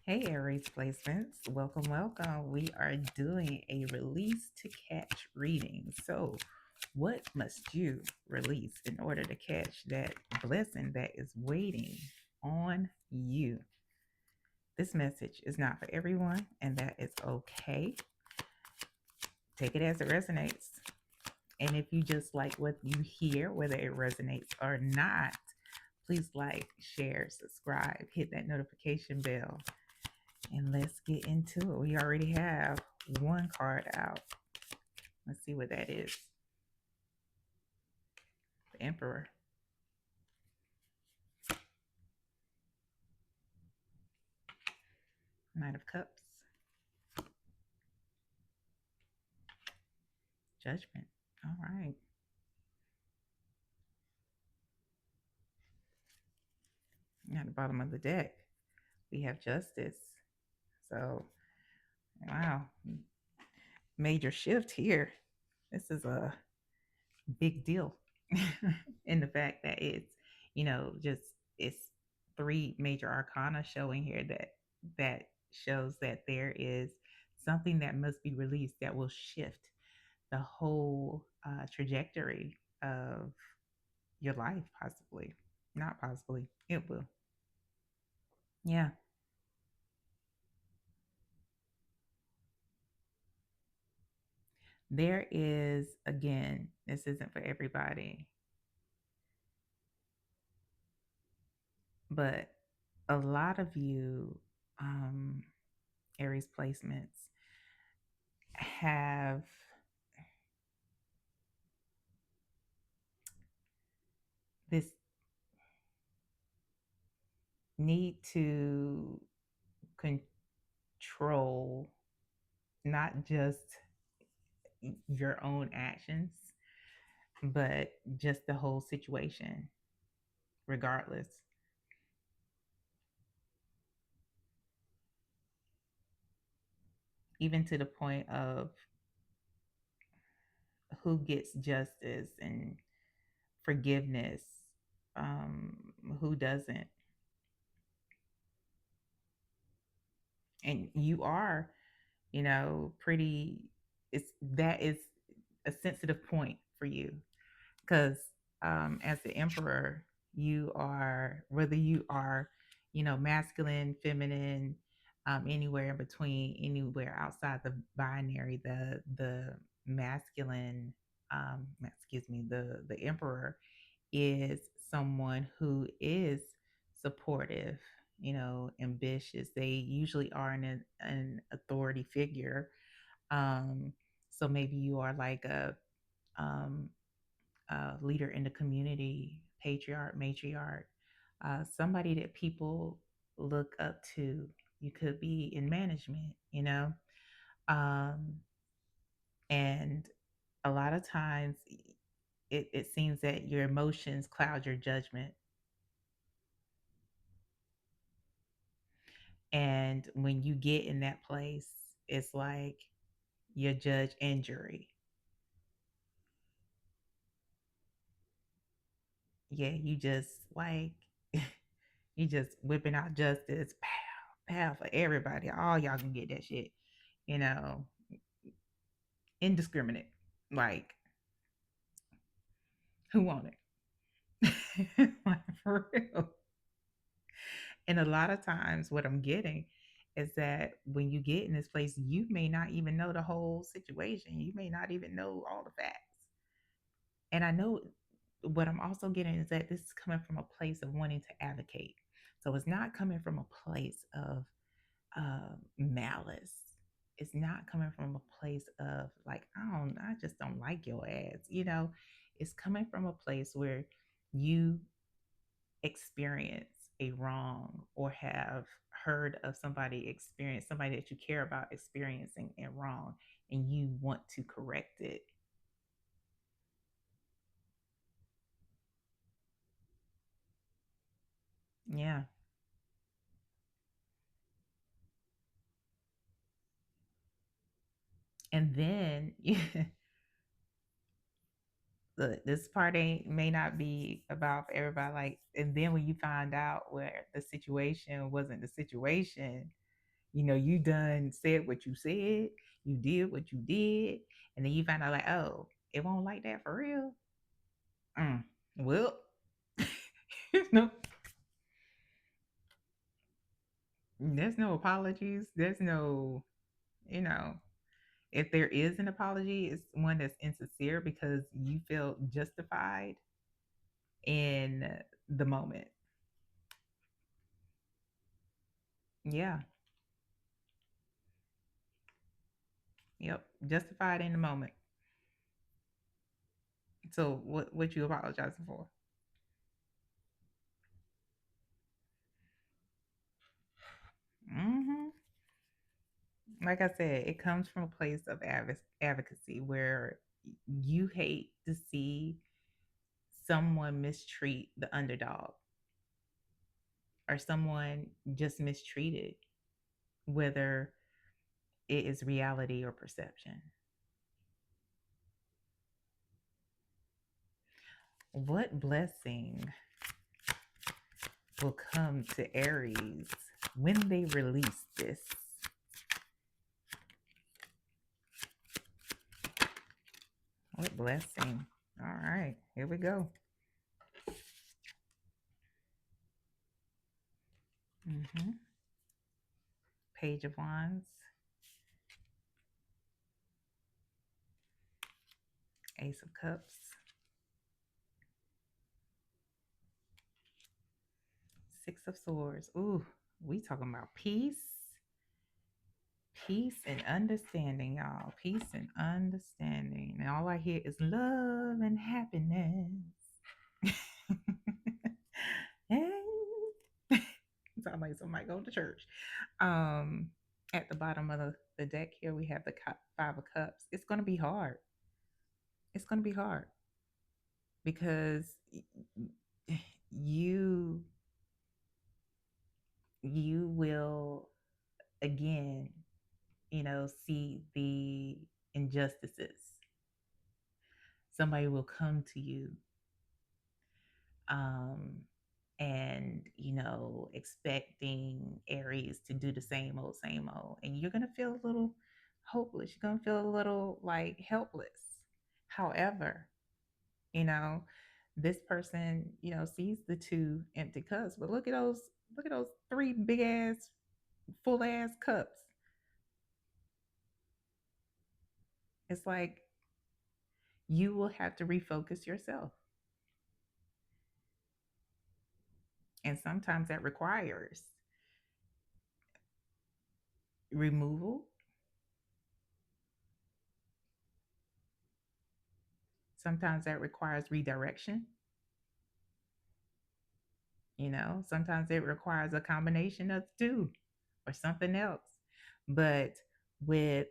Hey, Aries placements. Welcome, welcome. We are doing a release to catch reading. So, what must you release in order to catch that blessing that is waiting on you? This message is not for everyone, and that is okay. Take it as it resonates. And if you just like what you hear, whether it resonates or not, please like, share, subscribe, hit that notification bell. And let's get into it. We already have one card out. Let's see what that is. The Emperor. Knight of Cups. Judgment. All right. At the bottom of the deck, we have Justice. So, wow. Major shift here. This is a big deal in the fact that just it's three major arcana showing here that shows that there is something that must be released that will shift the whole trajectory of your life, possibly. Not possibly, it will. Yeah. There is, again, this isn't for everybody, but a lot of you, Aries placements, have this need to control not just your own actions, but just the whole situation, regardless. Even to the point of who gets justice and forgiveness, um, who doesn't. And you are, pretty, that is a sensitive point for you because as the Emperor, you are, whether you are, masculine, feminine, anywhere in between, anywhere outside the binary, the masculine, excuse me, the Emperor is someone who is supportive, ambitious. They usually are an authority figure. Um, so maybe you are like um, leader in the community, patriarch, matriarch, somebody that people look up to. You could be in management, um, and a lot of times it seems that your emotions cloud your judgment. And when you get in that place, it's like your judge and jury. Yeah, you just like you just whipping out justice, pow, pow for everybody. All y'all can get that shit, you know, indiscriminate. Like, who want it? Like, for real. And a lot of times, what I'm getting is that when you get in this place, you may not even know the whole situation. You may not even know all the facts. And I know what I'm also getting is that this is coming from a place of wanting to advocate. So it's not coming from a place of malice. It's not coming from a place of like, I just don't like your ass. It's coming from a place where you experience a wrong or have heard of somebody that you care about experiencing a wrong, and you want to correct it. Yeah. And then look, this part ain't may not be about for everybody. Like, and then when you find out where the situation wasn't the situation, You done said what you said, you did what you did, and then you find out like, oh, it won't like that for real. Mm. Well, no, there's no apologies. There's no, you know, if there is an apology, it's one that's insincere because you feel justified in the moment. Yeah. Yep. Justified in the moment. So what you apologizing for? Hmm. Like I said, it comes from a place of advocacy where you hate to see someone mistreat the underdog or someone just mistreated, whether it is reality or perception. What blessing will come to Aries when they release this? What blessing? All right, here we go. Hmm. Page of Wands, Ace of Cups, Six of Swords. Ooh, we talking about peace and understanding, y'all. Peace and understanding. And all I hear is love and happiness. And sound like somebody go to church. Um, at the bottom of the deck here, we have the Five of Cups. It's going to be hard. It's going to be hard because you you will again, see the injustices. Somebody will come to you, um, and expecting Aries to do the same old, and you're gonna feel a little hopeless. You're gonna feel a little like helpless. However, you know, this person, sees the two empty cups, but look at those three big ass, full ass cups. It's like you will have to refocus yourself, and sometimes that requires removal. Sometimes that requires redirection. Sometimes it requires a combination of two or something else. But with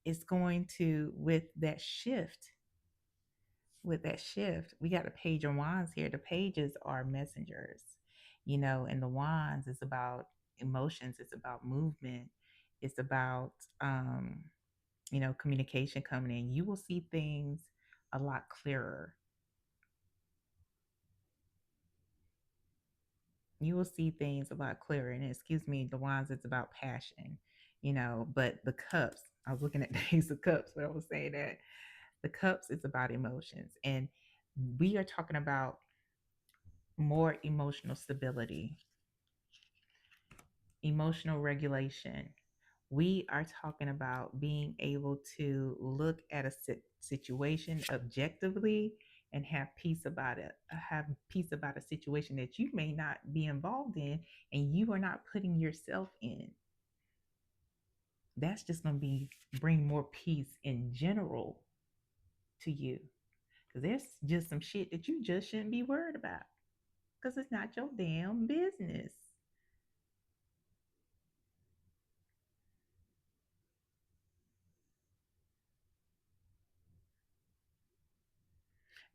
it's going to with that shift, we got a page of wands here. The pages are messengers, and the wands is about emotions, it's about movement, it's about communication coming in. You will see things a lot clearer. You will see things a lot clearer. And excuse me, the wands, it's about passion, but the cups, I was looking at the ace of cups, but I was saying that the cups is about emotions. And we are talking about more emotional stability, emotional regulation. We are talking about being able to look at a situation objectively and have peace about it. Have peace about a situation that you may not be involved in and you are not putting yourself in. That's just going to be bring more peace in general to you, because there's just some shit that you just shouldn't be worried about because it's not your damn business.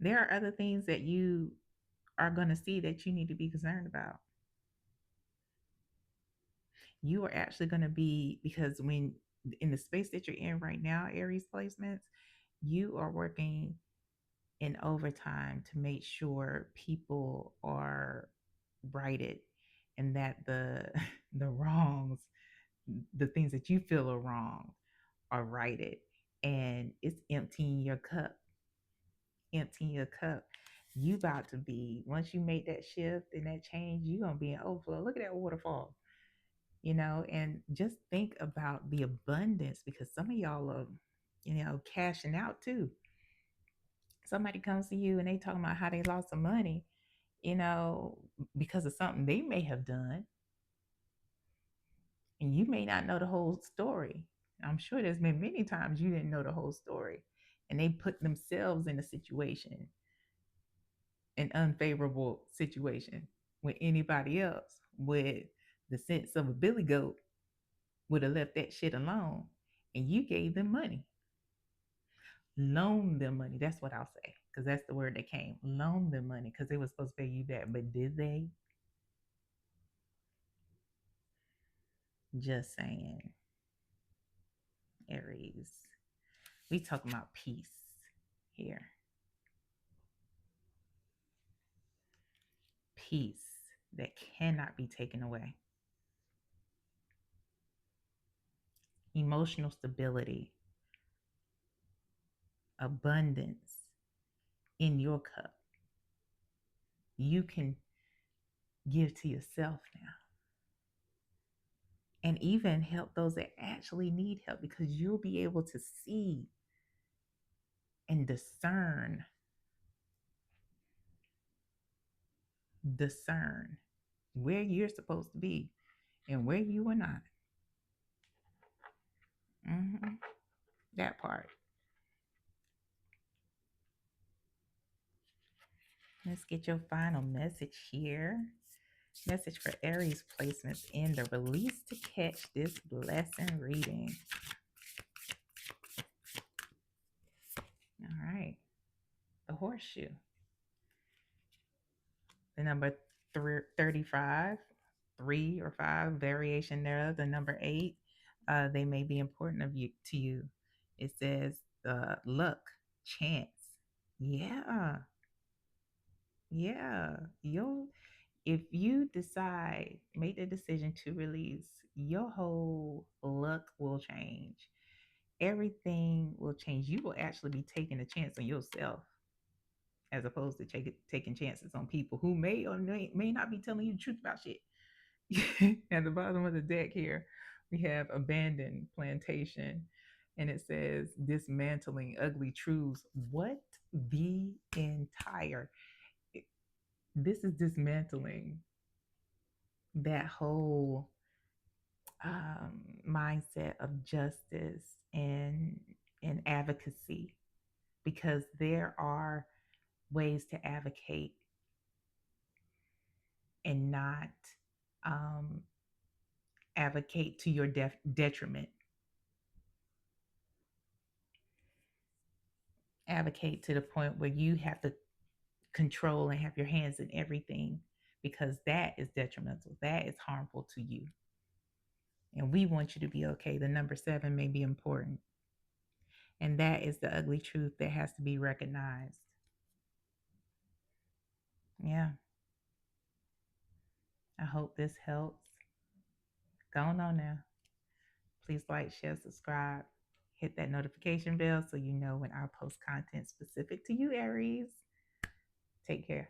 There are other things that you are going to see that you need to be concerned about. You are actually going to be, because when in the space that you're in right now, Aries placements, you are working in overtime to make sure people are righted and that the the wrongs, the things that you feel are wrong are righted, and it's emptying your cup. You about to be, once you make that shift and that change, you gonna be in overflow. Look at that waterfall, and just think about the abundance, because some of y'all are, cashing out too. Somebody comes to you and they talking about how they lost some money, you know, because of something they may have done, and you may not know the whole story. I'm sure there's been many times you didn't know the whole story, and they put themselves in a situation, an unfavorable situation, with anybody else with the sense of a billy goat would have left that shit alone, and you gave them money, loan them money. That's what I'll say, because that's the word that came. Loan them money because they were supposed to pay you back, but did they? Just saying. Aries, we talking about peace here. Peace that cannot be taken away. Emotional stability, abundance in your cup. You can give to yourself now, and even help those that actually need help, because you'll be able to see and discern where you're supposed to be and where you are not. hmm That part. Let's get your final message here. Message for Aries placements in the release to catch this blessing reading. All right. The horseshoe. The number 35, 3 or 5, variation thereof. The number 8, they may be important to you. It says luck, chance. Yeah, yeah. If you decide, make the decision to release, your whole luck will change. Everything will change. You will actually be taking a chance on yourself, as opposed to taking chances on people who may or may not be telling you the truth about shit. At the bottom of the deck here, we have abandoned plantation, and it says dismantling ugly truths. What the entire this is dismantling that whole mindset of justice and advocacy, because there are ways to advocate and not um, advocate to your detriment. Advocate to the point where you have to control and have your hands in everything, because that is detrimental. That is harmful to you. And we want you to be okay. The number 7 may be important. And that is the ugly truth that has to be recognized. Yeah. I hope this helps. Go on now. Please like, share, subscribe. Hit that notification bell so you know when I post content specific to you, Aries. Take care.